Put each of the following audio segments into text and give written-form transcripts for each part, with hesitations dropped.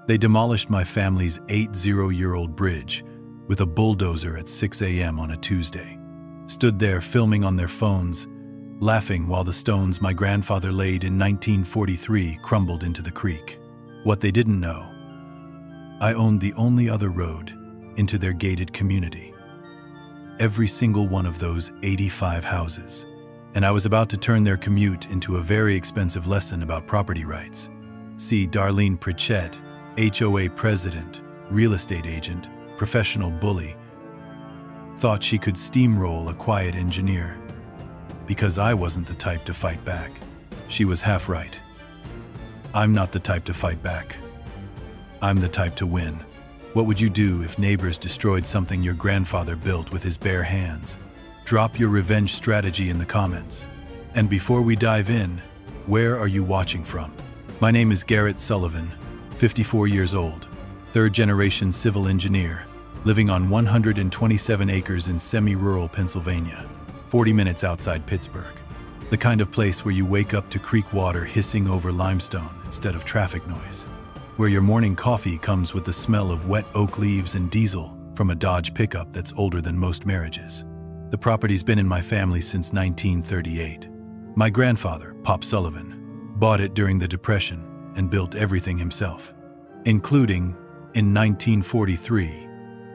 They demolished my family's 80-year-old bridge with a bulldozer at 6 a.m. on a Tuesday. Stood there filming on their phones, laughing while the stones my grandfather laid in 1943 crumbled into the creek. What they didn't know, I owned the only other road into their gated community. Every single one of those 85 houses. And I was about to turn their commute into a very expensive lesson about property rights. See Darlene Pritchett, HOA president, real estate agent, professional bully, thought she could steamroll a quiet engineer. Because I wasn't the type to fight back. She was half right. I'm not the type to fight back. I'm the type to win. What would you do if neighbors destroyed something your grandfather built with his bare hands? Drop your revenge strategy in the comments. And before we dive in, where are you watching from? My name is Garrett Sullivan, 54 years old, third-generation civil engineer, living on 127 acres in semi-rural Pennsylvania, 40 minutes outside Pittsburgh. The kind of place where you wake up to creek water hissing over limestone instead of traffic noise. Where your morning coffee comes with the smell of wet oak leaves and diesel from a Dodge pickup that's older than most marriages. The property's been in my family since 1938. My grandfather, Pop Sullivan, bought it during the Depression and built everything himself, including, in 1943,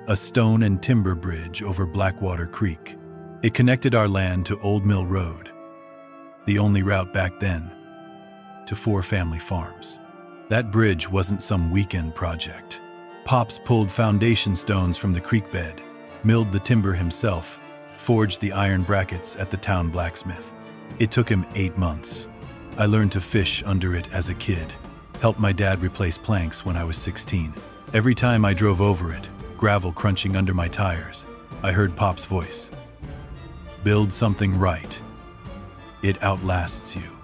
a stone and timber bridge over Blackwater Creek. It connected our land to Old Mill Road, the only route back then, to 4 family farms. That bridge wasn't some weekend project. Pops pulled foundation stones from the creek bed, milled the timber himself, forged the iron brackets at the town blacksmith. It took him 8 months. I learned to fish under it as a kid, helped my dad replace planks when I was 16. Every time I drove over it, gravel crunching under my tires, I heard Pop's voice. Build something right. It outlasts you.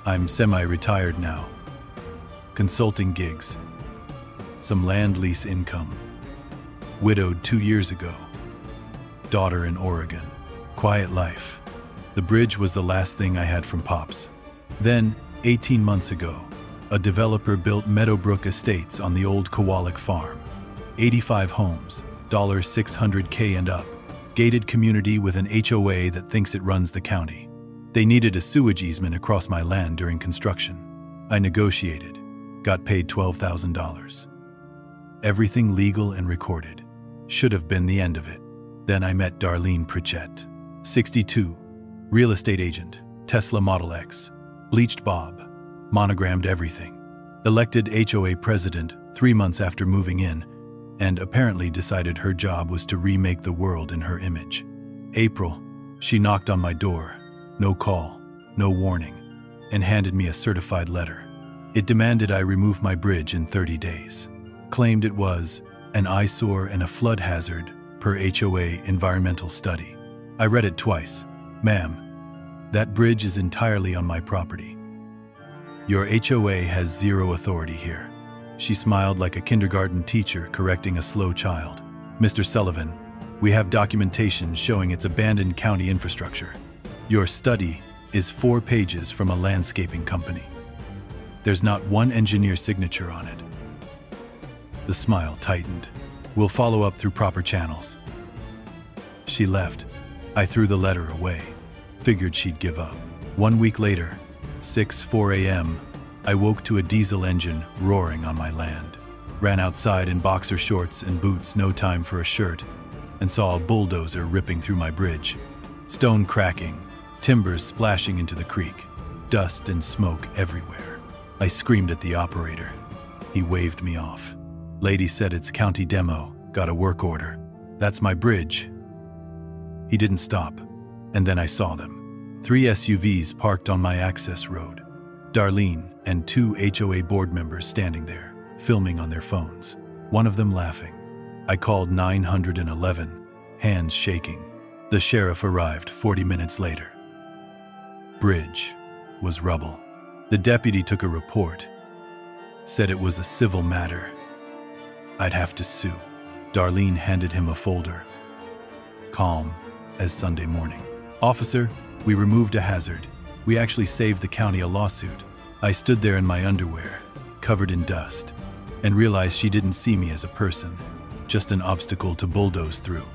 I'm semi-retired now. Consulting gigs. Some land lease income. Widowed 2 years ago. Daughter in Oregon. Quiet life. The bridge was the last thing I had from Pops. Then, 18 months ago, a developer built Meadowbrook Estates on the old Kowalik farm. 85 homes, $600K and up. Gated community with an HOA that thinks it runs the county. They needed a sewage easement across my land during construction. I negotiated, got paid $12,000. Everything legal and recorded. Should have been the end of it. Then I met Darlene Pritchett, 62, real estate agent, Tesla Model X, bleached bob, monogrammed everything. Elected HOA president 3 months after moving in, and apparently decided her job was to remake the world in her image. April, she knocked on my door, no call, no warning, and handed me a certified letter. It demanded I remove my bridge in 30 days. Claimed it was an eyesore and a flood hazard per HOA environmental study. I read it twice. Ma'am, that bridge is entirely on my property. Your HOA has zero authority here. She smiled like a kindergarten teacher correcting a slow child. Mr. Sullivan, we have documentation showing it's abandoned county infrastructure. Your study is 4 pages from a landscaping company. There's not one engineer signature on it. The smile tightened. We'll follow up through proper channels. She left. I threw the letter away. Figured she'd give up. 1 week later, 6:04 a.m., I woke to a diesel engine roaring on my land. Ran outside in boxer shorts and boots, no time for a shirt, and saw a bulldozer ripping through my bridge. Stone cracking, timbers splashing into the creek, dust and smoke everywhere. I screamed at the operator. He waved me off. Lady said it's county demo, got a work order. That's my bridge. He didn't stop, and then I saw them. 3 SUVs parked on my access road. Darlene and 2 HOA board members standing there, filming on their phones, one of them laughing. I called 911, hands shaking. The sheriff arrived 40 minutes later. Bridge was rubble. The deputy took a report, said it was a civil matter. I'd have to sue. Darlene handed him a folder. Calm as Sunday morning. Officer, we removed a hazard. We actually saved the county a lawsuit. I stood there in my underwear, covered in dust, and realized she didn't see me as a person, just an obstacle to bulldoze through.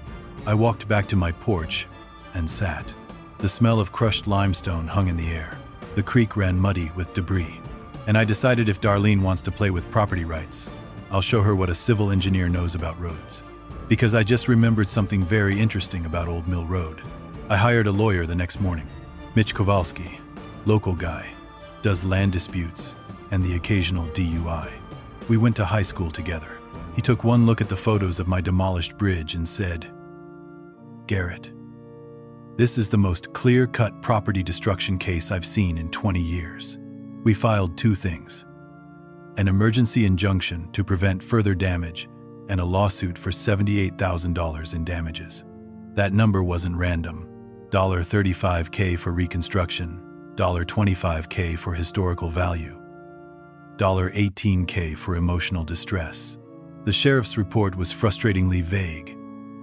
I walked back to my porch and sat. The smell of crushed limestone hung in the air. The creek ran muddy with debris. And I decided if Darlene wants to play with property rights, I'll show her what a civil engineer knows about roads. Because I just remembered something very interesting about Old Mill Road. I hired a lawyer the next morning. Mitch Kowalski, local guy, does land disputes and the occasional DUI. We went to high school together. He took one look at the photos of my demolished bridge and said, "Garrett, this is the most clear-cut property destruction case I've seen in 20 years. We filed two things: an emergency injunction to prevent further damage and a lawsuit for $78,000 in damages. That number wasn't random. $35K for reconstruction, $25K for historical value, $18K for emotional distress." The sheriff's report was frustratingly vague.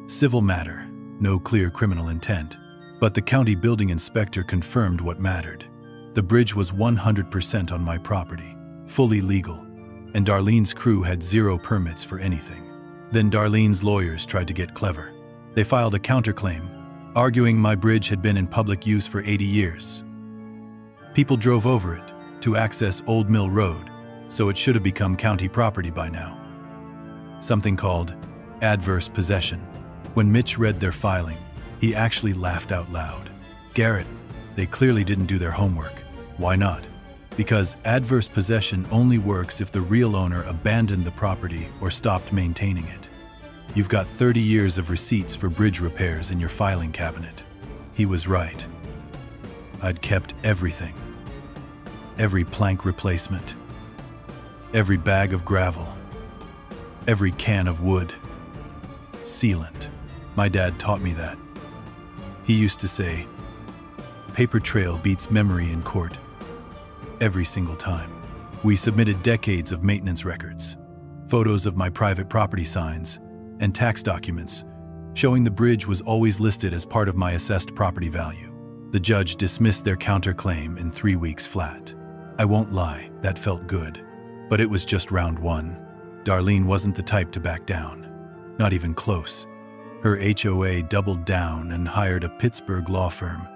Civil matter, no clear criminal intent. But the county building inspector confirmed what mattered. The bridge was 100% on my property, fully legal, and Darlene's crew had zero permits for anything. Then Darlene's lawyers tried to get clever. They filed a counterclaim, arguing my bridge had been in public use for 80 years. People drove over it to access Old Mill Road, so it should have become county property by now. Something called adverse possession. When Mitch read their filing, he actually laughed out loud. "Garrett, they clearly didn't do their homework." Why not? Because adverse possession only works if the real owner abandoned the property or stopped maintaining it. You've got 30 years of receipts for bridge repairs in your filing cabinet. He was right. I'd kept everything. Every plank replacement. Every bag of gravel. Every can of wood. Sealant. My dad taught me that. He used to say, "Paper trail beats memory in court." Every single time. We submitted decades of maintenance records, photos of my private property signs, and tax documents, showing the bridge was always listed as part of my assessed property value. The judge dismissed their counterclaim in 3 weeks flat. I won't lie, that felt good. But it was just round one. Darlene wasn't the type to back down. Not even close. Her HOA doubled down and hired a Pittsburgh law firm,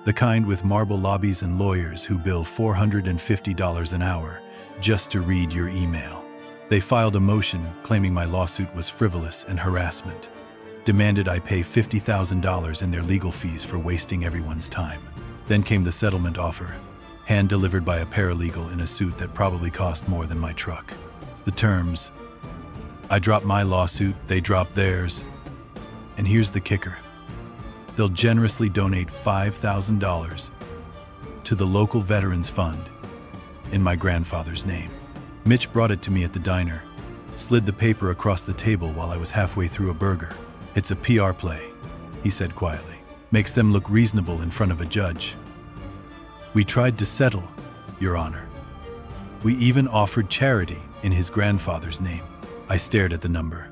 the kind with marble lobbies and lawyers who bill $450 an hour just to read your email. They filed a motion claiming my lawsuit was frivolous and harassment, demanded I pay $50,000 in their legal fees for wasting everyone's time. Then came the settlement offer, hand-delivered by a paralegal in a suit that probably cost more than my truck. The terms: I dropped my lawsuit, they dropped theirs. And here's the kicker. They'll generously donate $5,000 to the local Veterans Fund in my grandfather's name. Mitch brought it to me at the diner, slid the paper across the table while I was halfway through a burger. "It's a PR play," he said quietly. "Makes them look reasonable in front of a judge. We tried to settle, Your Honor. We even offered charity in his grandfather's name." I stared at the number.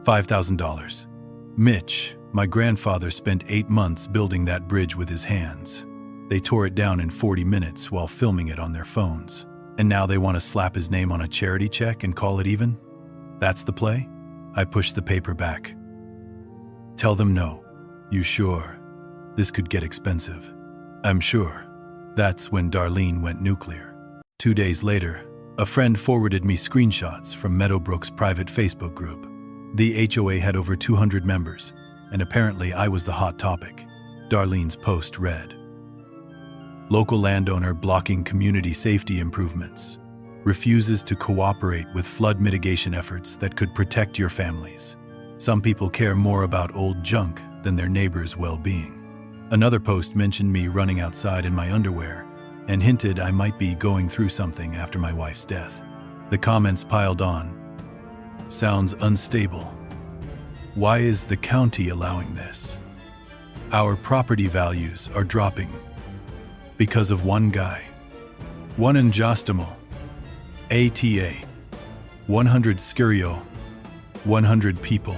$5,000. Mitch, my grandfather, spent 8 months building that bridge with his hands. They tore it down in 40 minutes while filming it on their phones. And now they want to slap his name on a charity check and call it even? That's the play? I pushed the paper back. "Tell them no." "You sure? This could get expensive." "I'm sure." That's when Darlene went nuclear. 2 days later, a friend forwarded me screenshots from Meadowbrook's private Facebook group. The HOA had over 200 members, and apparently I was the hot topic. Darlene's post read, "Local landowner blocking community safety improvements. Refuses to cooperate with flood mitigation efforts that could protect your families. Some people care more about old junk than their neighbors' well-being." Another post mentioned me running outside in my underwear and hinted I might be going through something after my wife's death. The comments piled on. "Sounds unstable. Why is the county allowing this? Our property values are dropping because of one guy. One injustimal. ATA. 100 scurio. 100 people.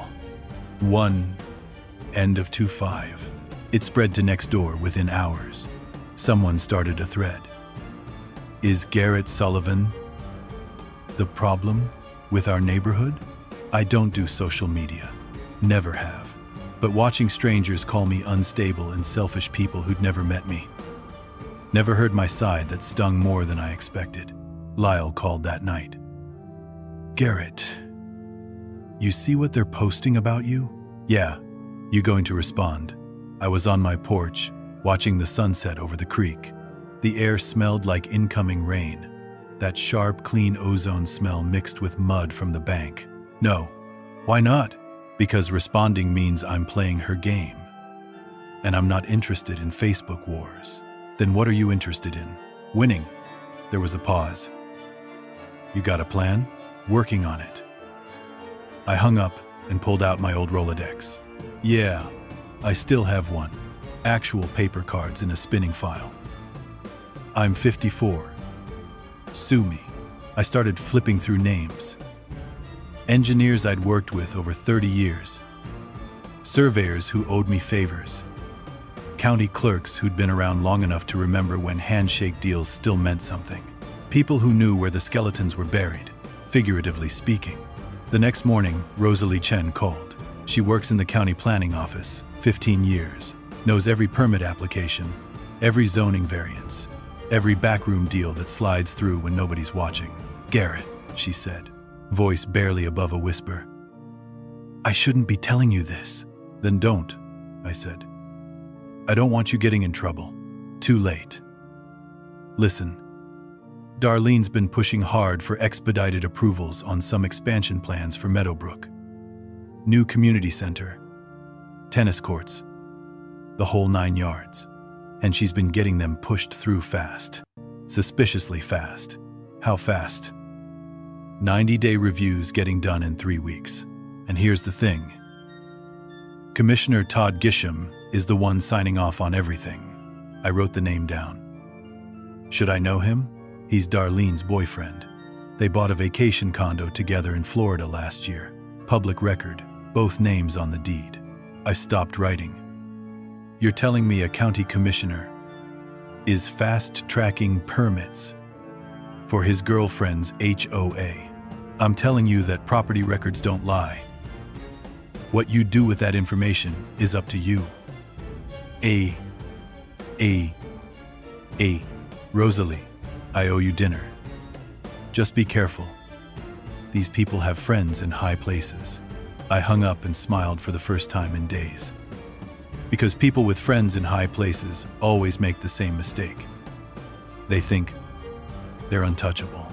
One. End of 25. It spread to next door within hours. Someone started a thread. "Is Garrett Sullivan the problem?" With our neighborhood? I don't do social media. Never have. But watching strangers call me unstable and selfish people who'd never met me. Never heard my side that stung more than I expected. Lyle called that night. Garrett, you see what they're posting about you? Yeah, you going to respond. I was on my porch, watching the sunset over the creek. The air smelled like incoming rain. That sharp, clean ozone smell mixed with mud from the bank. No. Why not? Because responding means I'm playing her game. And I'm not interested in Facebook wars. Then what are you interested in? Winning. There was a pause. You got a plan? Working on it. I hung up and pulled out my old Rolodex. Yeah, I still have one. Actual paper cards in a spinning file. I'm 54. Sue me. I started flipping through names. Engineers I'd worked with over 30 years. Surveyors who owed me favors. County clerks who'd been around long enough to remember when handshake deals still meant something. People who knew where the skeletons were buried, figuratively speaking. The next morning, Rosalie Chen called. She works in the county planning office, 15 years, knows every permit application, every zoning variance, every backroom deal that slides through when nobody's watching. Garrett, she said, voice barely above a whisper. I shouldn't be telling you this. Then don't, I said. I don't want you getting in trouble. Too late. Listen, Darlene's been pushing hard for expedited approvals on some expansion plans for Meadowbrook. New community center, tennis courts, the whole 9 yards. And she's been getting them pushed through fast. Suspiciously fast. How fast? 90-day reviews getting done in 3 weeks. And here's the thing. Commissioner Todd Gisham is the one signing off on everything. I wrote the name down. Should I know him? He's Darlene's boyfriend. They bought a vacation condo together in Florida last year. Public record, both names on the deed. I stopped writing. You're telling me a county commissioner is fast-tracking permits for his girlfriend's HOA. I'm telling you that property records don't lie. What you do with that information is up to you. Rosalie, I owe you dinner. Just be careful. These people have friends in high places. I hung up and smiled for the first time in days. Because people with friends in high places always make the same mistake. They think they're untouchable.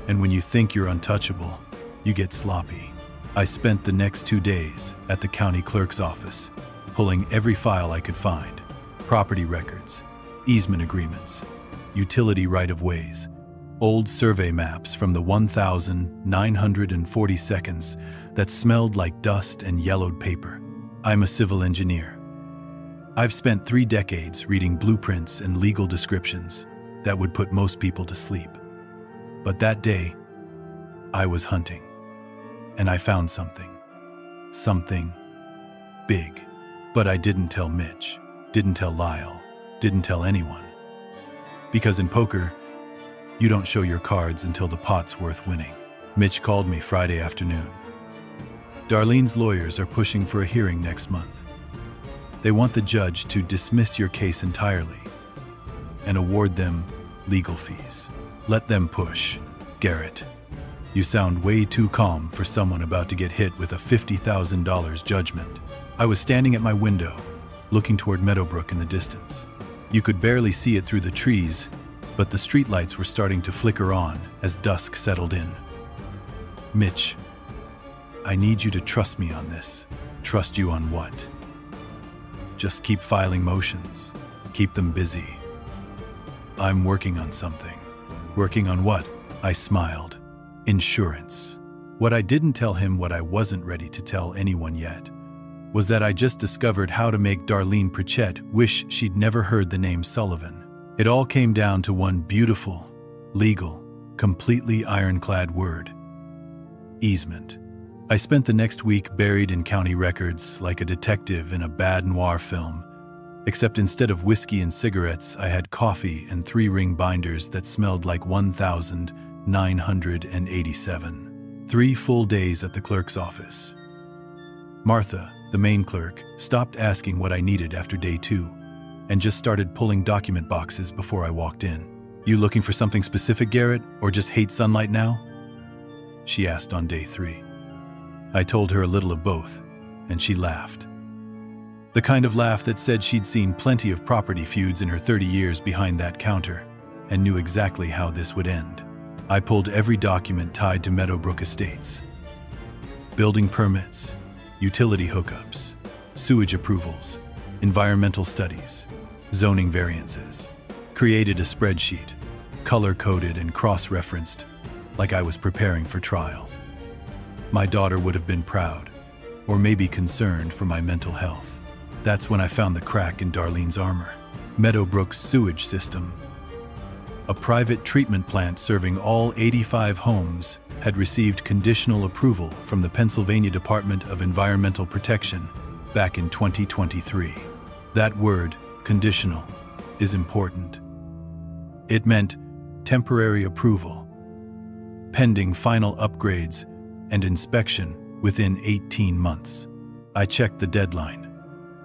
And when you think you're untouchable, you get sloppy. I spent the next 2 days at the county clerk's office, pulling every file I could find. Property records, easement agreements, utility right-of-ways, old survey maps from the 1,940 seconds that smelled like dust and yellowed paper. I'm a civil engineer. I've spent 3 decades reading blueprints and legal descriptions that would put most people to sleep. But that day, I was hunting, and I found something. Something big. But I didn't tell Mitch, didn't tell Lyle, didn't tell anyone. Because in poker, you don't show your cards until the pot's worth winning. Mitch called me Friday afternoon. Darlene's lawyers are pushing for a hearing next month. They want the judge to dismiss your case entirely and award them legal fees. Let them push. Garrett, you sound way too calm for someone about to get hit with a $50,000 judgment. I was standing at my window, looking toward Meadowbrook in the distance. You could barely see it through the trees, but the streetlights were starting to flicker on as dusk settled in. Mitch, I need you to trust me on this. Trust you on what? Just keep filing motions. Keep them busy. I'm working on something. Working on what? I smiled. Insurance. What I didn't tell him, what I wasn't ready to tell anyone yet, was that I just discovered how to make Darlene Pritchett wish she'd never heard the name Sullivan. It all came down to one beautiful, legal, completely ironclad word. Easement. I spent the next week buried in county records like a detective in a bad noir film, except instead of whiskey and cigarettes, I had coffee and 3-ring binders that smelled like 1,987. 3 full days at the clerk's office. Martha, the main clerk, stopped asking what I needed after day 2 and just started pulling document boxes before I walked in. "You looking for something specific, Garrett, or just hate sunlight now?" she asked on day 3. I told her a little of both, and she laughed. The kind of laugh that said she'd seen plenty of property feuds in her 30 years behind that counter and knew exactly how this would end. I pulled every document tied to Meadowbrook Estates. Building permits, utility hookups, sewage approvals, environmental studies, zoning variances. Created a spreadsheet, color-coded and cross-referenced, like I was preparing for trial. My daughter would have been proud, or maybe concerned for my mental health. That's when I found the crack in Darlene's armor. Meadowbrook's sewage system. A private treatment plant serving all 85 homes had received conditional approval from the Pennsylvania Department of Environmental Protection back in 2023. That word, conditional, is important. It meant temporary approval, pending final upgrades and inspection within 18 months. I checked the deadline.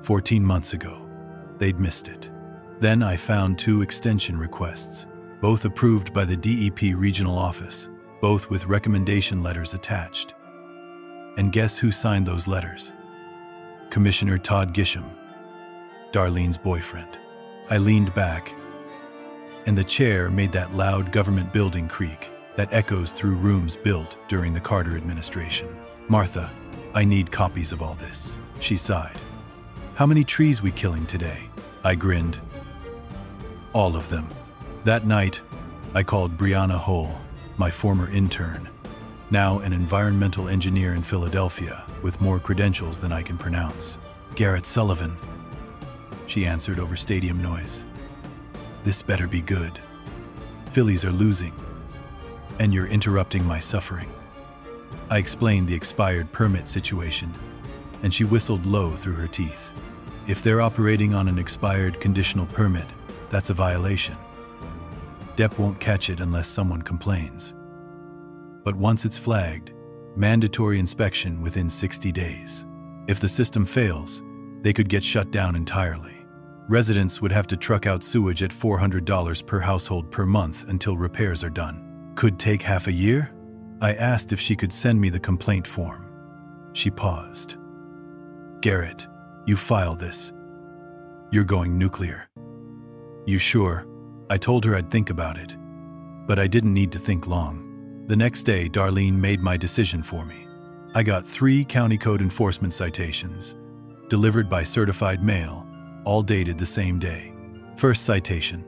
14 months ago. They'd missed it. Then I found 2 extension requests, both approved by the DEP regional office, both with recommendation letters attached. And guess who signed those letters? Commissioner Todd Gisham, Darlene's boyfriend. I leaned back, and the chair made that loud government building creak that echoes through rooms built during the Carter administration. "Martha, I need copies of all this," she sighed. "How many trees we killing today?" I grinned. "All of them." That night, I called Brianna Hull, my former intern, now an environmental engineer in Philadelphia with more credentials than I can pronounce. "Garrett Sullivan," she answered over stadium noise. "This better be good. Phillies are losing, and you're interrupting my suffering." I explained the expired permit situation, and she whistled low through her teeth. If they're operating on an expired conditional permit, that's a violation. DEP won't catch it unless someone complains. But once it's flagged, mandatory inspection within 60 days. If the system fails, they could get shut down entirely. Residents would have to truck out sewage at $400 per household per month until repairs are done. Could take half a year? I asked if she could send me the complaint form. She paused. "Garrett, you filed this. You're going nuclear." "You sure?" I told her I'd think about it. But I didn't need to think long. The next day, Darlene made my decision for me. I got 3 county code enforcement citations, delivered by certified mail, all dated the same day. First citation: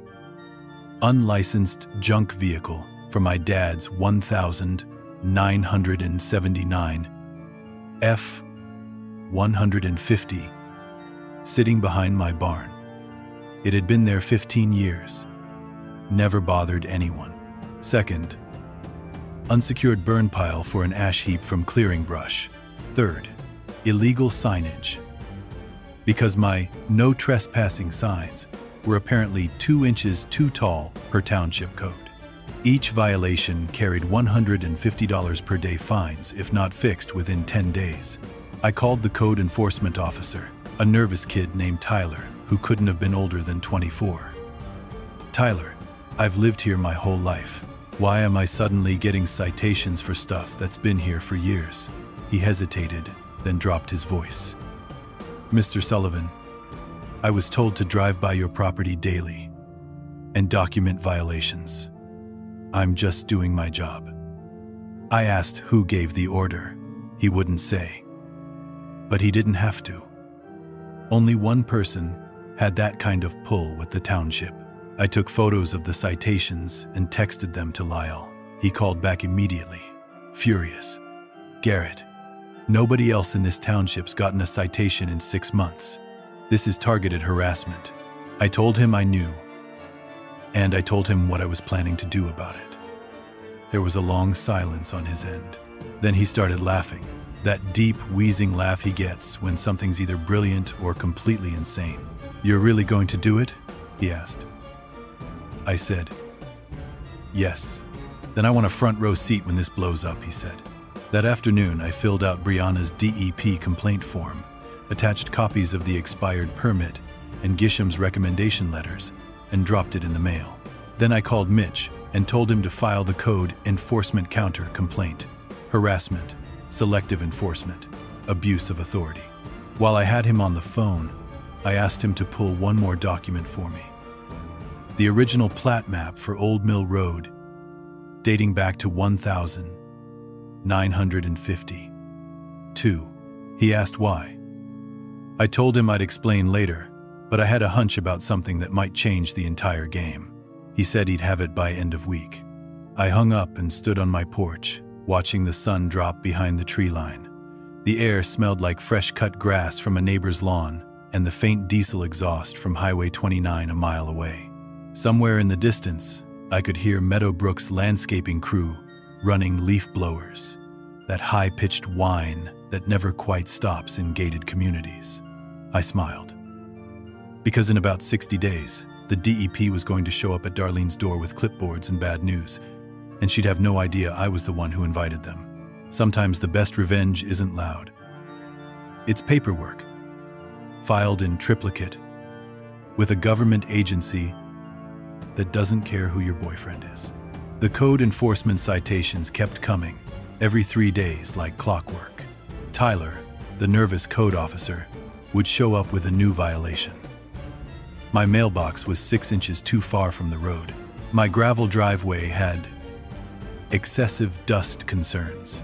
unlicensed junk vehicle for my dad's 1979 F-150 sitting behind my barn. It had been there 15 years. Never bothered anyone. Second, unsecured burn pile for an ash heap from clearing brush. Third, illegal signage. Because my no trespassing signs were apparently 2 inches too tall per township code. Each violation carried $150 per day fines if not fixed within 10 days. I called the code enforcement officer, a nervous kid named Tyler, who couldn't have been older than 24. "Tyler, I've lived here my whole life. Why am I suddenly getting citations for stuff that's been here for years?" He hesitated, then dropped his voice. "Mr. Sullivan, I was told to drive by your property daily and document violations. I'm just doing my job." I asked who gave the order. He wouldn't say. But he didn't have to. Only one person had that kind of pull with the township. I took photos of the citations and texted them to Lyle. He called back immediately, furious. "Garrett, nobody else in this township's gotten a citation in 6 months. This is targeted harassment." I told him I knew, and I told him what I was planning to do about it. There was a long silence on his end. Then he started laughing, that deep, wheezing laugh he gets when something's either brilliant or completely insane. "You're really going to do it?" he asked. I said, "Yes." "Then I want a front row seat when this blows up," he said. That afternoon, I filled out Brianna's DEP complaint form, attached copies of the expired permit and Gisham's recommendation letters, and dropped it in the mail. Then I called Mitch and told him to file the code enforcement counter complaint: harassment, selective enforcement, abuse of authority. While I had him on the phone, I asked him to pull one more document for me. The original plat map for Old Mill Road, dating back to 1952. He asked why. I told him I'd explain later, but I had a hunch about something that might change the entire game. He said he'd have it by end of week. I hung up and stood on my porch, watching the sun drop behind the tree line. The air smelled like fresh-cut grass from a neighbor's lawn and the faint diesel exhaust from Highway 29 a mile away. Somewhere in the distance, I could hear Meadowbrook's landscaping crew running leaf blowers, that high-pitched whine that never quite stops in gated communities. I smiled. Because in about 60 days, the DEP was going to show up at Darlene's door with clipboards and bad news, and she'd have no idea I was the one who invited them. Sometimes the best revenge isn't loud. It's paperwork, filed in triplicate, with a government agency that doesn't care who your boyfriend is. The code enforcement citations kept coming, every 3 days like clockwork. Tyler, the nervous code officer, would show up with a new violation. My mailbox was 6 inches too far from the road. My gravel driveway had excessive dust concerns.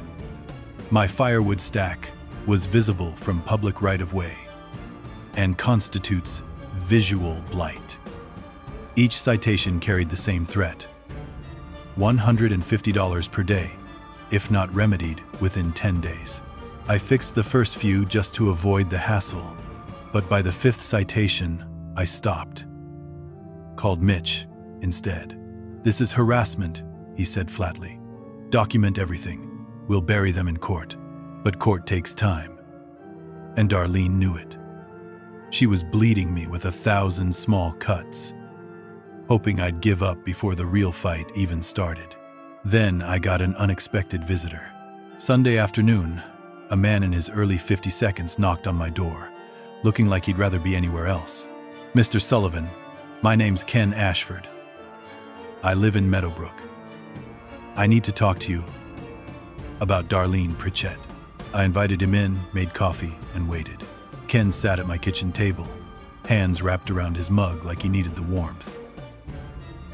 My firewood stack was visible from public right-of-way and constitutes visual blight. Each citation carried the same threat: $150 per day, if not remedied within 10 days. I fixed the first few just to avoid the hassle, but by the 5th citation, I stopped. Called Mitch instead. "This is harassment," he said flatly. "Document everything. We'll bury them in court. But court takes time." And Darlene knew it. She was bleeding me with 1,000 small cuts, hoping I'd give up before the real fight even started. Then I got an unexpected visitor. Sunday afternoon, a man in his early 52s knocked on my door, looking like he'd rather be anywhere else. "Mr. Sullivan, my name's Ken Ashford. I live in Meadowbrook. I need to talk to you about Darlene Pritchett." I invited him in, made coffee, and waited. Ken sat at my kitchen table, hands wrapped around his mug like he needed the warmth.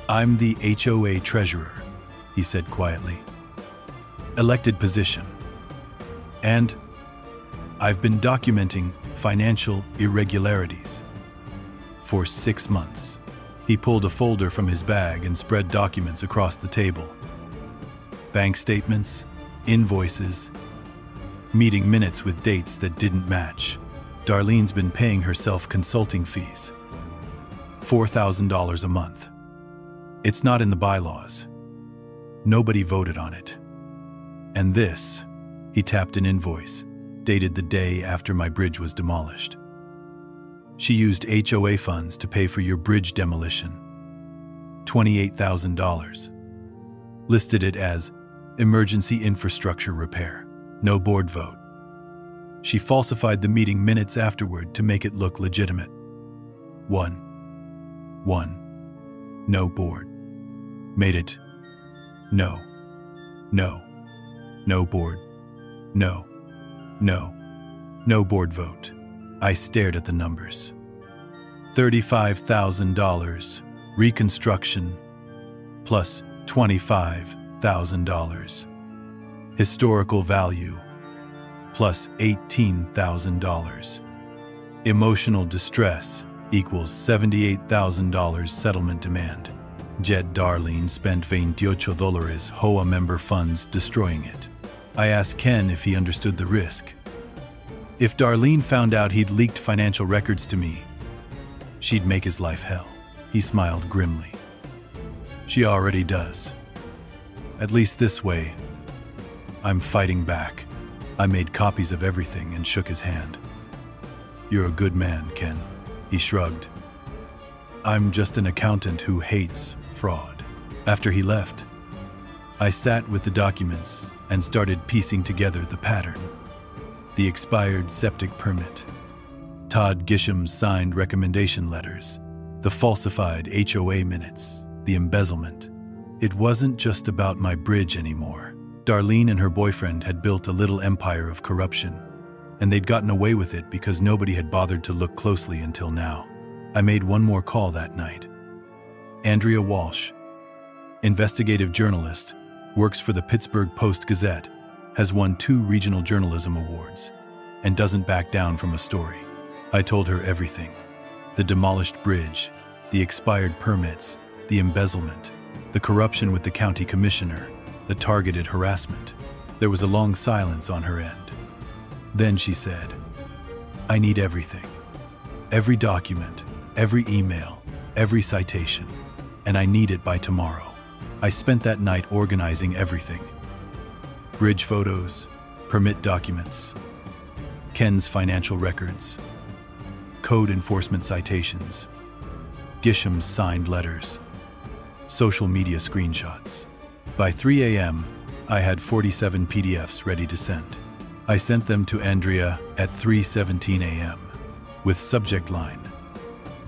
"I'm the HOA treasurer," he said quietly. "Elected position. And I've been documenting financial irregularities for 6 months." He pulled a folder from his bag and spread documents across the table. Bank statements, invoices, meeting minutes with dates that didn't match. Darlene's been paying herself consulting fees, $4,000 a month. It's not in the bylaws. Nobody voted on it. And this, he tapped an invoice, dated the day after my bridge was demolished. "She used HOA funds to pay for your bridge demolition. $28,000. Listed it as emergency infrastructure repair. No board vote. She falsified the meeting minutes afterward to make it look legitimate. 1. No board. Made it no board. No board vote." I stared at the numbers. $35,000 reconstruction plus $25,000. Historical value plus $18,000. Emotional distress equals $78,000 settlement demand. Jet Darlene spent $28 HOA member funds destroying it. I asked Ken if he understood the risk. If Darlene found out he'd leaked financial records to me, she'd make his life hell. He smiled grimly. "She already does. At least this way, I'm fighting back." I made copies of everything and shook his hand. "You're a good man, Ken," he shrugged. "I'm just an accountant who hates fraud." After he left, I sat with the documents and started piecing together the pattern. The expired septic permit, Todd Gisham's signed recommendation letters, the falsified HOA minutes, the embezzlement. It wasn't just about my bridge anymore. Darlene and her boyfriend had built a little empire of corruption, and they'd gotten away with it because nobody had bothered to look closely until now. I made one more call that night. Andrea Walsh, investigative journalist, works for the Pittsburgh Post-Gazette, has won 2 regional journalism awards, and doesn't back down from a story. I told her everything. The demolished bridge, the expired permits, the embezzlement, the corruption with the county commissioner, the targeted harassment. There was a long silence on her end. Then she said, "I need everything. Every document, every email, every citation, and I need it by tomorrow." I spent that night organizing everything. Bridge photos, permit documents, Ken's financial records, code enforcement citations, Gisham's signed letters, social media screenshots. By 3 a.m., I had 47 PDFs ready to send. I sent them to Andrea at 3:17 a.m. with subject line,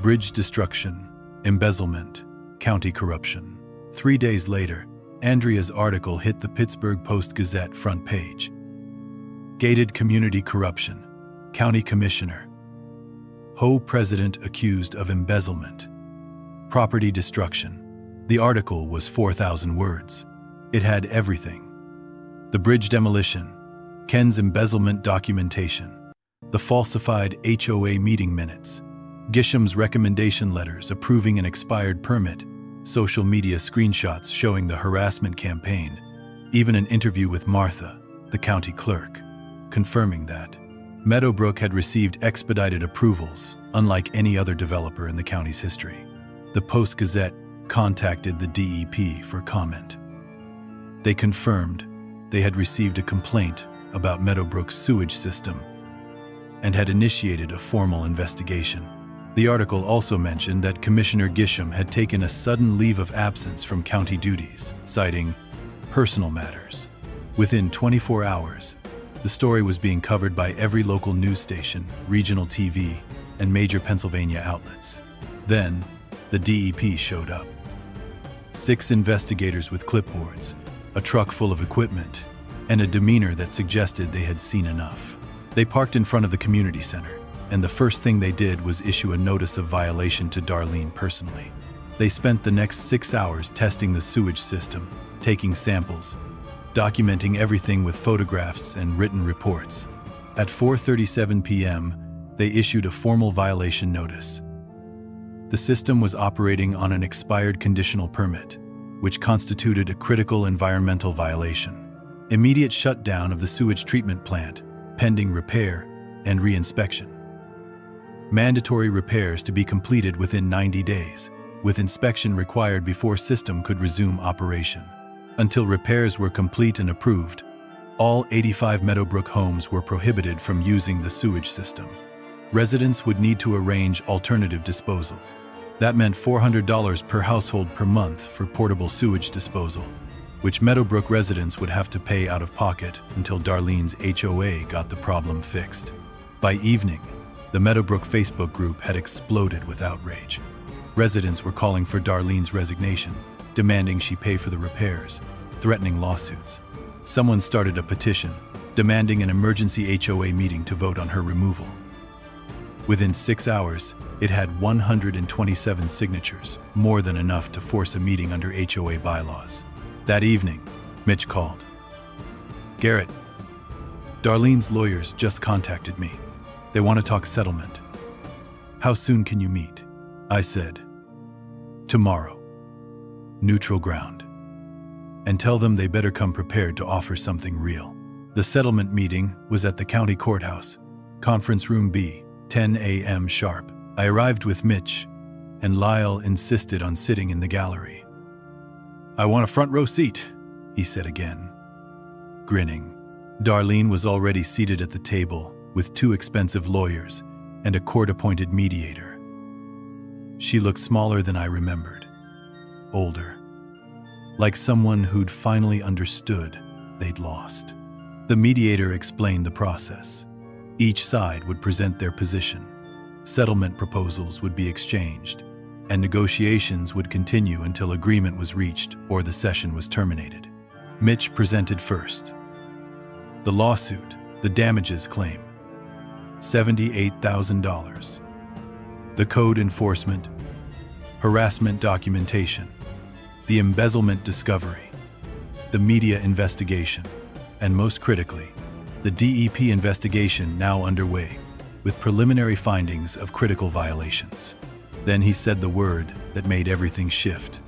"Bridge destruction, embezzlement, county corruption." 3 days later, Andrea's article hit the Pittsburgh Post-Gazette front page. Gated community corruption, county commissioner, Ho president accused of embezzlement, property destruction. The article was 4,000 words. It had everything. The bridge demolition, Ken's embezzlement documentation, the falsified HOA meeting minutes, Gisham's recommendation letters approving an expired permit, social media screenshots showing the harassment campaign, even an interview with Martha, the county clerk, confirming that Meadowbrook had received expedited approvals, unlike any other developer in the county's history. The Post-Gazette contacted the DEP for comment. They confirmed they had received a complaint about Meadowbrook's sewage system and had initiated a formal investigation. The article also mentioned that Commissioner Gisham had taken a sudden leave of absence from county duties, citing personal matters. Within 24 hours, the story was being covered by every local news station, regional TV, and major Pennsylvania outlets. Then, the DEP showed up. 6 investigators with clipboards, a truck full of equipment, and a demeanor that suggested they had seen enough. They parked in front of the community center, and the first thing they did was issue a notice of violation to Darlene personally. They spent the next 6 hours testing the sewage system, taking samples, documenting everything with photographs and written reports. At 4:37 p.m., they issued a formal violation notice. The system was operating on an expired conditional permit, which constituted a critical environmental violation. Immediate shutdown of the sewage treatment plant, pending repair and reinspection. Mandatory repairs to be completed within 90 days, with inspection required before system could resume operation. Until repairs were complete and approved, all 85 Meadowbrook homes were prohibited from using the sewage system. Residents would need to arrange alternative disposal. That meant $400 per household per month for portable sewage disposal, which Meadowbrook residents would have to pay out of pocket until Darlene's HOA got the problem fixed. By evening, the Meadowbrook Facebook group had exploded with outrage. Residents were calling for Darlene's resignation, demanding she pay for the repairs, threatening lawsuits. Someone started a petition, demanding an emergency HOA meeting to vote on her removal. Within 6 hours, it had 127 signatures, more than enough to force a meeting under HOA bylaws. That evening, Mitch called. "Garrett, Darlene's lawyers just contacted me. They want to talk settlement. How soon can you meet?" I said, "Tomorrow. Neutral ground. And tell them they better come prepared to offer something real." The settlement meeting was at the county courthouse, conference room B, 10 a.m. sharp. I arrived with Mitch, and Lyle insisted on sitting in the gallery. "I want a front row seat," he said again, grinning. Darlene was already seated at the table with 2 expensive lawyers and a court-appointed mediator. She looked smaller than I remembered, older, like someone who'd finally understood they'd lost. The mediator explained the process. Each side would present their position. Settlement proposals would be exchanged, and negotiations would continue until agreement was reached or the session was terminated. Mitch presented first. The lawsuit, the damages claim, $78,000. The code enforcement, harassment documentation, the embezzlement discovery, the media investigation, and most critically, the DEP investigation now underway, with preliminary findings of critical violations. Then he said the word that made everything shift.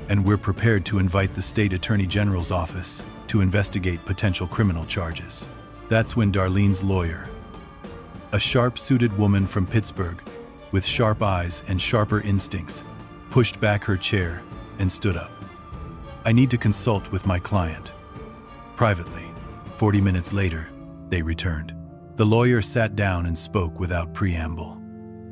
And we're prepared to invite the State Attorney General's office to investigate potential criminal charges. That's when Darlene's lawyer, a sharp-suited woman from Pittsburgh, with sharp eyes and sharper instincts, pushed back her chair and stood up. I need to consult with my client. Privately. 40 minutes later, they returned. The lawyer sat down and spoke without preamble.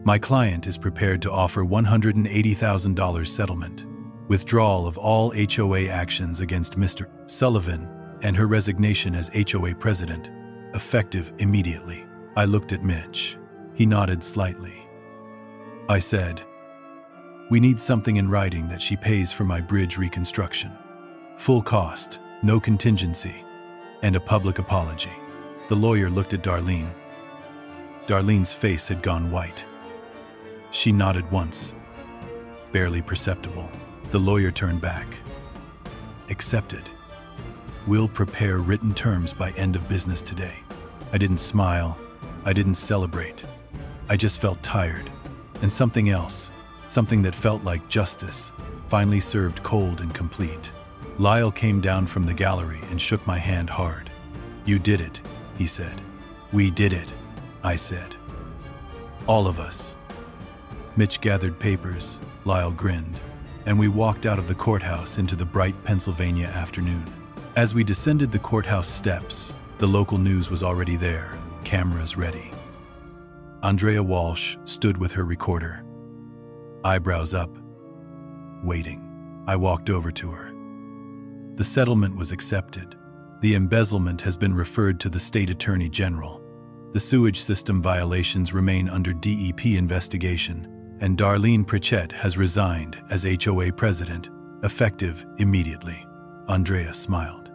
My client is prepared to offer $180,000 settlement, withdrawal of all HOA actions against Mr. Sullivan, and her resignation as HOA president, effective immediately. I looked at Mitch. He nodded slightly. I said, "We need something in writing that she pays for my bridge reconstruction. Full cost, no contingency, and a public apology." The lawyer looked at Darlene. Darlene's face had gone white. She nodded once, barely perceptible. The lawyer turned back. "Accepted. We'll prepare written terms by end of business today." I didn't smile. I didn't celebrate. I just felt tired. And something else, something that felt like justice, finally served cold and complete. Lyle came down from the gallery and shook my hand hard. "You did it," he said. "We did it," I said. "All of us." Mitch gathered papers, Lyle grinned, and we walked out of the courthouse into the bright Pennsylvania afternoon. As we descended the courthouse steps, the local news was already there, cameras ready. Andrea Walsh stood with her recorder, eyebrows up, waiting. I walked over to her. The settlement was accepted. The embezzlement has been referred to the State Attorney General. The sewage system violations remain under DEP investigation, and Darlene Pritchett has resigned as HOA president, effective immediately. Andrea smiled.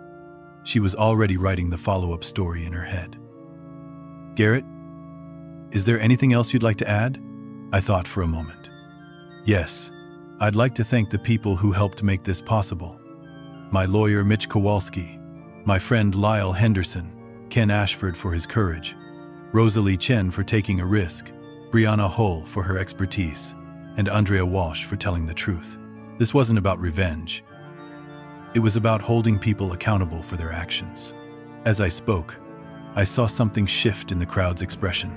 She was already writing the follow-up story in her head. "Garrett, is there anything else you'd like to add?" I thought for a moment. "Yes, I'd like to thank the people who helped make this possible. My lawyer Mitch Kowalski, my friend Lyle Henderson, Ken Ashford for his courage, Rosalie Chen for taking a risk, Brianna Hull for her expertise, and Andrea Walsh for telling the truth. This wasn't about revenge. It was about holding people accountable for their actions." As I spoke, I saw something shift in the crowd's expression.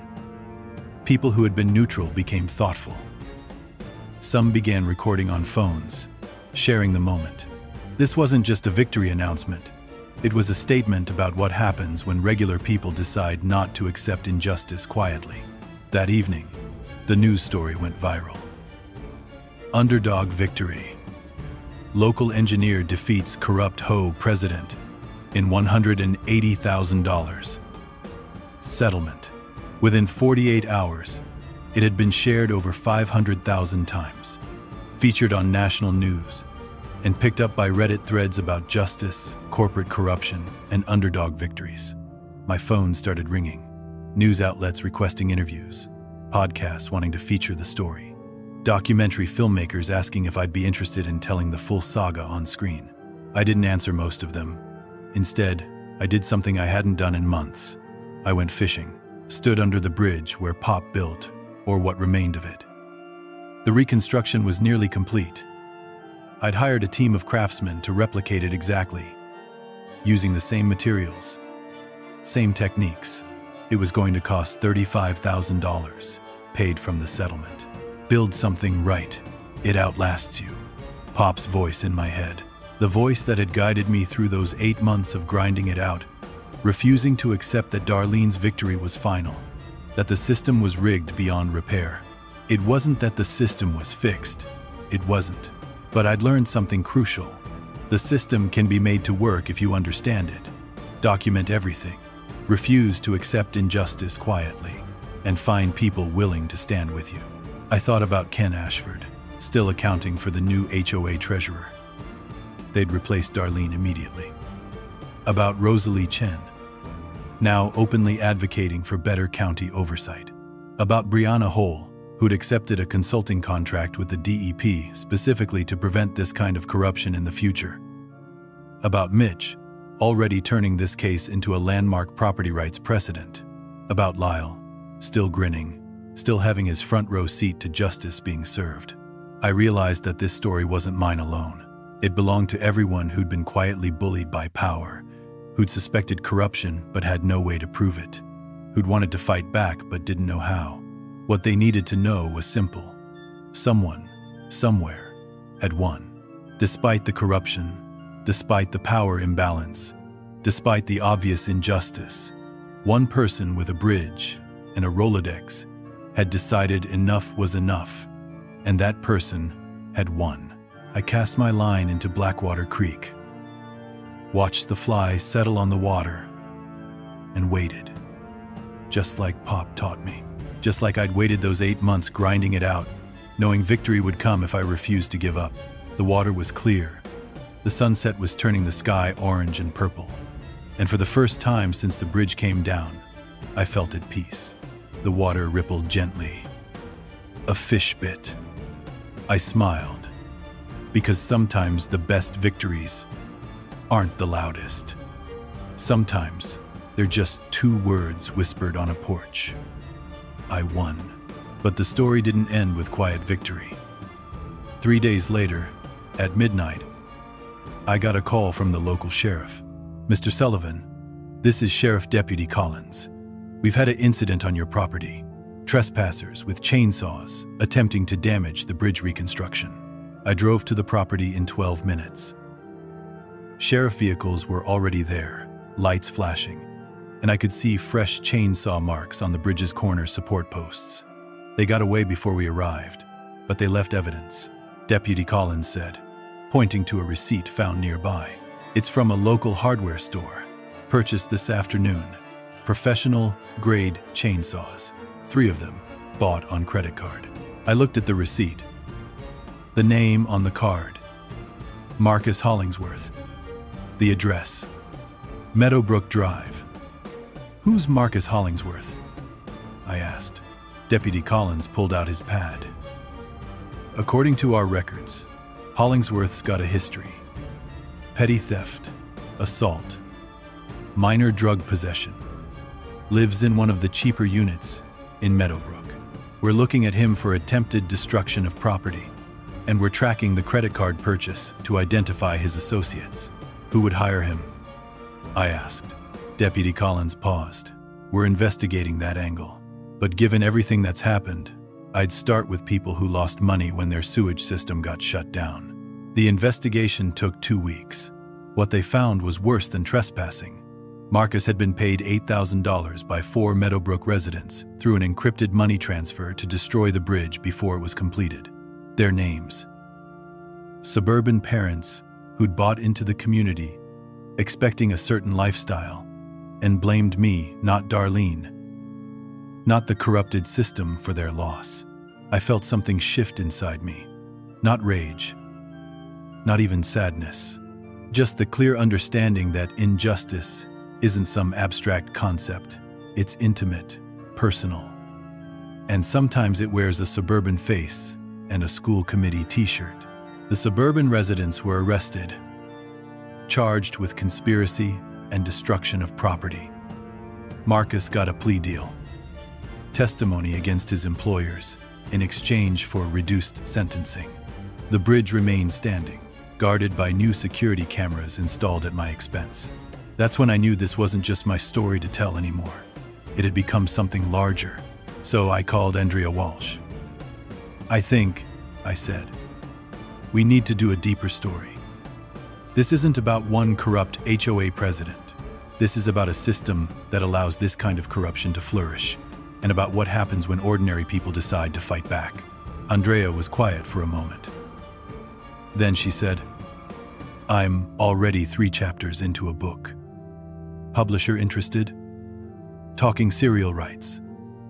People who had been neutral became thoughtful. Some began recording on phones, sharing the moment. This wasn't just a victory announcement. It was a statement about what happens when regular people decide not to accept injustice quietly. That evening, the news story went viral. Underdog victory. Local engineer defeats corrupt Ho president in $180,000. Settlement. Within 48 hours, it had been shared over 500,000 times, featured on national news, and picked up by Reddit threads about justice, corporate corruption, and underdog victories. My phone started ringing. News outlets requesting interviews, podcasts wanting to feature the story, documentary filmmakers asking if I'd be interested in telling the full saga on screen. I didn't answer most of them. Instead, I did something I hadn't done in months. I went fishing, stood under the bridge where Pop built, or what remained of it. The reconstruction was nearly complete. I'd hired a team of craftsmen to replicate it exactly, using the same materials, same techniques. It was going to cost $35,000, paid from the settlement. Build something right. It outlasts you. Pop's voice in my head, the voice that had guided me through those 8 months of grinding it out, refusing to accept that Darlene's victory was final, that the system was rigged beyond repair. It wasn't that the system was fixed. It wasn't. But I'd learned something crucial. The system can be made to work if you understand it. Document everything. Refuse to accept injustice quietly, and find people willing to stand with you. I thought about Ken Ashford, still accounting for the new HOA treasurer. They'd replaced Darlene immediately. About Rosalie Chen, now openly advocating for better county oversight. About Brianna Hole, who'd accepted a consulting contract with the DEP specifically to prevent this kind of corruption in the future. About Mitch, already turning this case into a landmark property rights precedent. About Lyle, still grinning, still having his front row seat to justice being served. I realized that this story wasn't mine alone. It belonged to everyone who'd been quietly bullied by power, who'd suspected corruption but had no way to prove it, who'd wanted to fight back but didn't know how. What they needed to know was simple. Someone, somewhere, had won. Despite the corruption, despite the power imbalance, despite the obvious injustice, one person with a bridge and a Rolodex had decided enough was enough, and that person had won. I cast my line into Blackwater Creek, watched the fly settle on the water, and waited. Just like Pop taught me. Just like I'd waited those 8 months grinding it out, knowing victory would come if I refused to give up. The water was clear. The sunset was turning the sky orange and purple. And for the first time since the bridge came down, I felt at peace. The water rippled gently. A fish bit. I smiled, because sometimes the best victories aren't the loudest. Sometimes they're just 2 words whispered on a porch. I won. But the story didn't end with quiet victory. 3 days later, at midnight, I got a call from the local sheriff. "Mr. Sullivan, this is Sheriff Deputy Collins. We've had an incident on your property. Trespassers with chainsaws attempting to damage the bridge reconstruction." I drove to the property in 12 minutes. Sheriff vehicles were already there, lights flashing, and I could see fresh chainsaw marks on the bridge's corner support posts. They got away before we arrived, but they left evidence, Deputy Collins said, pointing to a receipt found nearby. "It's from a local hardware store, purchased this afternoon. Professional-grade chainsaws, 3 of them, bought on credit card." I looked at the receipt. The name on the card, Marcus Hollingsworth. The address, Meadowbrook Drive. "Who's Marcus Hollingsworth?" I asked. Deputy Collins pulled out his pad. "According to our records, Hollingsworth's got a history. Petty theft, assault, minor drug possession. Lives in one of the cheaper units in Meadowbrook. We're looking at him for attempted destruction of property, and we're tracking the credit card purchase to identify his associates. Who would hire him?" I asked. Deputy Collins paused. "We're investigating that angle. But given everything that's happened, I'd start with people who lost money when their sewage system got shut down." The investigation took 2 weeks. What they found was worse than trespassing. Marcus had been paid $8,000 by 4 Meadowbrook residents through an encrypted money transfer to destroy the bridge before it was completed. Their names: suburban parents who'd bought into the community, expecting a certain lifestyle, and blamed me, not Darlene, not the corrupted system, for their loss. I felt something shift inside me. Not rage, not even sadness. Just the clear understanding that injustice isn't some abstract concept. It's intimate, personal. And sometimes it wears a suburban face and a school committee t-shirt. The suburban residents were arrested, charged with conspiracy and destruction of property. Marcus got a plea deal, testimony against his employers, in exchange for reduced sentencing. The bridge remained standing, guarded by new security cameras installed at my expense. That's when I knew this wasn't just my story to tell anymore. It had become something larger. So I called Andrea Walsh. "I think," I said, "we need to do a deeper story. This isn't about one corrupt HOA president. This is about a system that allows this kind of corruption to flourish, and about what happens when ordinary people decide to fight back." Andrea was quiet for a moment. Then she said, I'm already 3 chapters into a book. Publisher interested? Talking serial rights.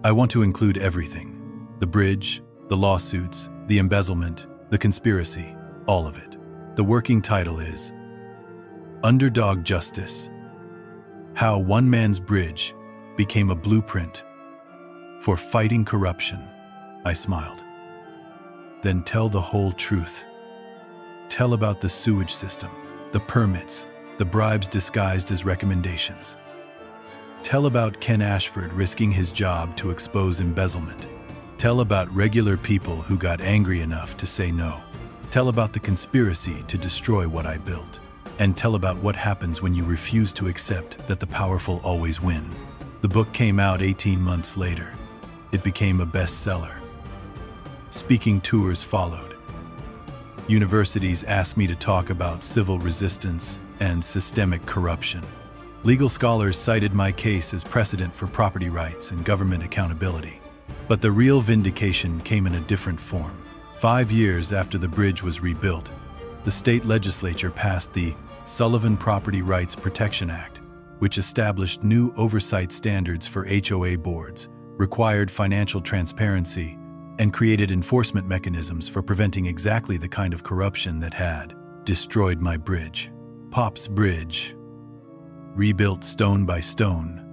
I want to include everything. The bridge, the lawsuits, the embezzlement, the conspiracy, all of it. The working title is Underdog Justice: How One Man's Bridge Became a Blueprint for Fighting Corruption. I smiled. Then tell the whole truth. Tell about the sewage system, the permits, the bribes disguised as recommendations. Tell about Ken Ashford risking his job to expose embezzlement. Tell about regular people who got angry enough to say no. Tell about the conspiracy to destroy what I built. And tell about what happens when you refuse to accept that the powerful always win. The book came out 18 months later. It became a bestseller. Speaking tours followed. Universities asked me to talk about civil resistance and systemic corruption. Legal scholars cited my case as precedent for property rights and government accountability. But the real vindication came in a different form. 5 years after the bridge was rebuilt, the state legislature passed the Sullivan Property Rights Protection Act, which established new oversight standards for HOA boards, required financial transparency, and created enforcement mechanisms for preventing exactly the kind of corruption that had destroyed my bridge. Pop's Bridge, rebuilt stone by stone,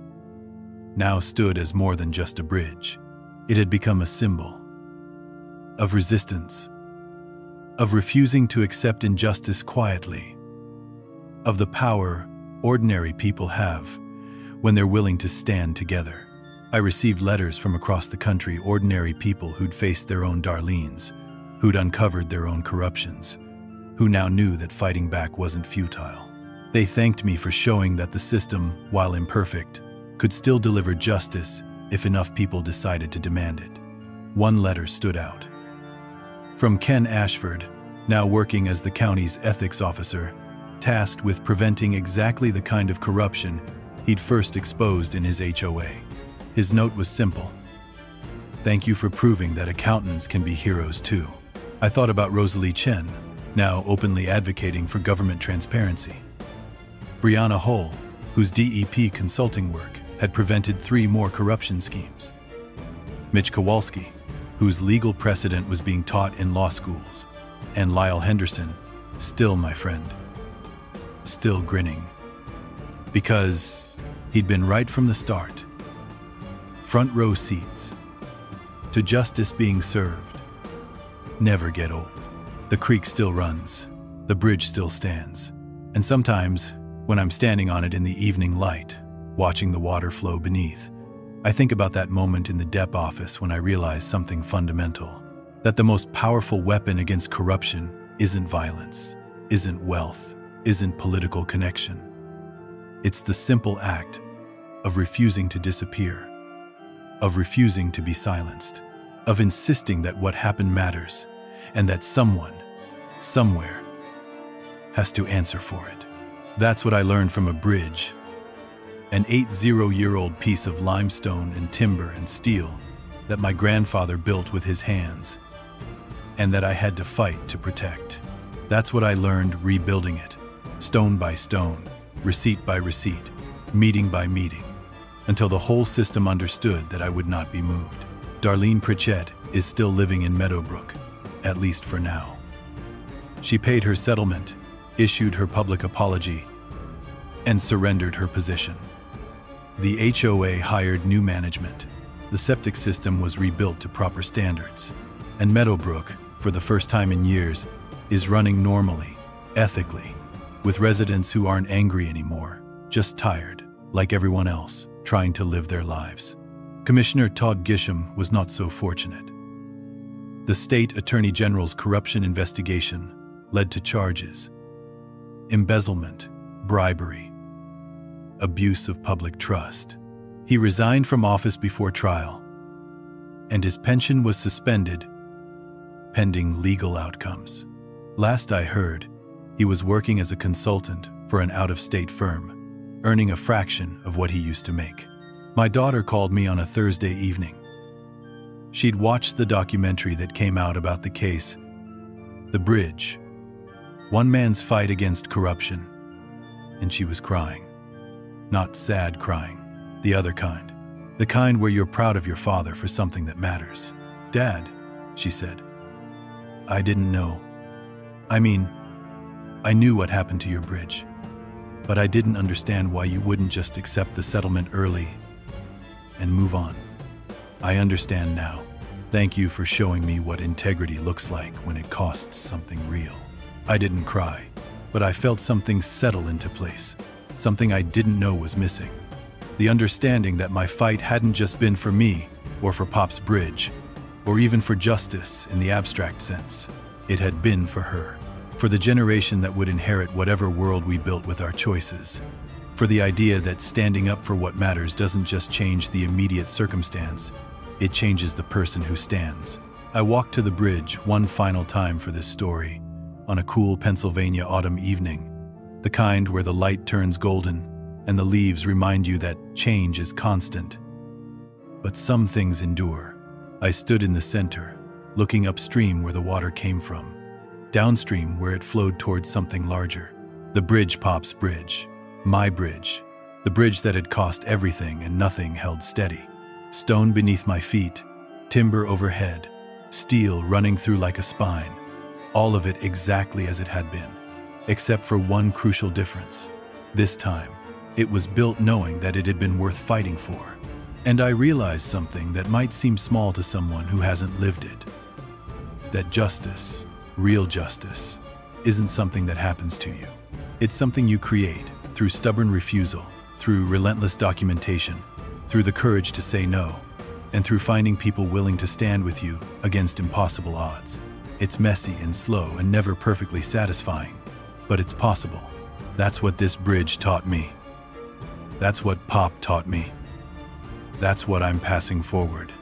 now stood as more than just a bridge. It had become a symbol of resistance, of refusing to accept injustice quietly, of the power ordinary people have when they're willing to stand together. I received letters from across the country, ordinary people who'd faced their own Darlenes, who'd uncovered their own corruptions, who now knew that fighting back wasn't futile. They thanked me for showing that the system, while imperfect, could still deliver justice if enough people decided to demand it. One letter stood out. From Ken Ashford, now working as the county's ethics officer, tasked with preventing exactly the kind of corruption he'd first exposed in his HOA. His note was simple. Thank you for proving that accountants can be heroes too. I thought about Rosalie Chen, now openly advocating for government transparency. Brianna Hull, whose DEP consulting work had prevented 3 more corruption schemes. Mitch Kowalski, whose legal precedent was being taught in law schools. And Lyle Henderson, still my friend. Still grinning. Because he'd been right from the start. Front row seats to justice being served never get old. The creek still runs, the bridge still stands, and sometimes, when I'm standing on it in the evening light, watching the water flow beneath, I think about that moment in the DEP office when I realized something fundamental, that the most powerful weapon against corruption isn't violence, isn't wealth, isn't political connection. It's the simple act of refusing to disappear, of refusing to be silenced, of insisting that what happened matters, and that someone, somewhere, has to answer for it. That's what I learned from a bridge, an 80-year-old piece of limestone and timber and steel that my grandfather built with his hands, and that I had to fight to protect. That's what I learned rebuilding it, stone by stone, receipt by receipt, meeting by meeting, until the whole system understood that I would not be moved. Darlene Pritchett is still living in Meadowbrook, at least for now. She paid her settlement, issued her public apology, and surrendered her position. The HOA hired new management. The septic system was rebuilt to proper standards, and Meadowbrook, for the first time in years, is running normally, ethically, with residents who aren't angry anymore, just tired, like everyone else, trying to live their lives. Commissioner Todd Gisham was not so fortunate. The state attorney general's corruption investigation led to charges: embezzlement, bribery, abuse of public trust. He resigned from office before trial, and his pension was suspended, pending legal outcomes. Last I heard, he was working as a consultant for an out-of-state firm, earning a fraction of what he used to make. My daughter called me on a Thursday evening. She'd watched the documentary that came out about the case, The Bridge, One man's fight against corruption. And she was crying. Not sad crying, the other kind. The kind where you're proud of your father for something that matters. "Dad," she said, "I didn't know. I mean, I knew what happened to your bridge, but I didn't understand why you wouldn't just accept the settlement early and move on. I understand now. Thank you for showing me what integrity looks like when it costs something real." I didn't cry, but I felt something settle into place, something I didn't know was missing. The understanding that my fight hadn't just been for me or for Pop's bridge, or even for justice in the abstract sense. It had been for her, for the generation that would inherit whatever world we built with our choices, for the idea that standing up for what matters doesn't just change the immediate circumstance, it changes the person who stands. I walked to the bridge one final time for this story, on a cool Pennsylvania autumn evening, the kind where the light turns golden and the leaves remind you that change is constant. But some things endure. I stood in the center, looking upstream where the water came from, downstream where it flowed towards something larger. The bridge, Pop's bridge, my bridge, the bridge that had cost everything and nothing held steady. Stone beneath my feet, timber overhead, steel running through like a spine, all of it exactly as it had been, except for one crucial difference. This time, it was built knowing that it had been worth fighting for. And I realized something that might seem small to someone who hasn't lived it. That justice, real justice, isn't something that happens to you. It's something you create through stubborn refusal, through relentless documentation, through the courage to say no, and through finding people willing to stand with you against impossible odds. It's messy and slow and never perfectly satisfying, but it's possible. That's what this bridge taught me. That's what Pop taught me. That's what I'm passing forward.